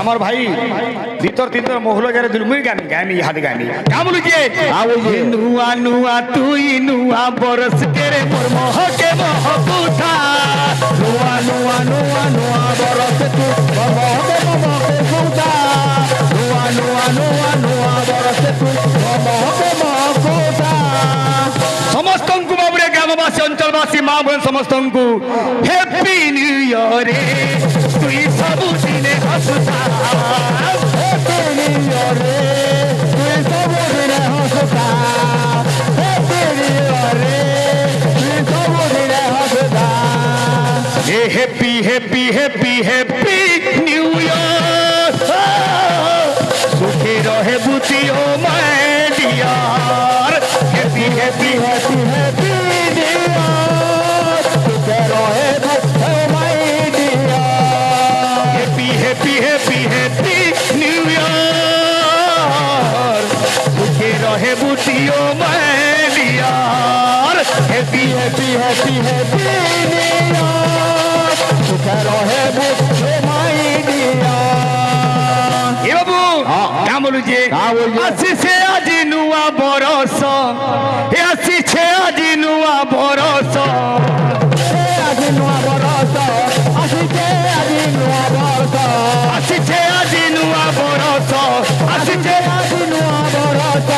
আমার ভাই ভিতর তিতর মহল যারে দুলমুই গান গানি হাত গানি কামলু যে নুয়া নুয়া তুই নুয়া বরস তেরে মোর মহকে মহকুথা নুয়া নুয়া নুয়া নুয়া বরস তু মহকে মহকুথা নুয়া নুয়া নুয়া নুয়া বরস তু মহকে মহকুথা সমস্তଙ୍କୁ বাবুরে গ্রামবাসী অঞ্চলবাসী মা বোন সমস্তଙ୍କୁ হ্যাপি নিউ ইয়ার রে তুই সবু দিনে হসুতা হ্যাপি নিউ ইয়ার রে তুই সবু দিনে হসুতা হ্যাপি নিউ ইয়ার রে তুই সবু দিনে হসুতা এ happy happy happy happy new year সুখে রহে বুতি oh my dear happy happy happy happy new year সুখে রহে বুতি oh my dear happy happy happy happy new year সুখে রহে বুতি oh my dear happy happy happy happy new year সুখে রহে বুতি ও মাই ডিয়ার এ বাবু কামলু যে আসিছে আজি নুয়া বরস এ আসিছে আজি নুয়া বরস আজি নুয়া বরস আসিছে আজি নুয়া বরস আসিছে আজি নুয়া বরস আসিছে আজি নুয়া বরস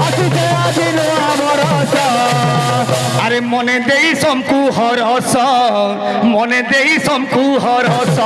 আসিছে আজি নুয়া বরস আরে মনে দেই সমকু হরস মনে দেই সমকু হরস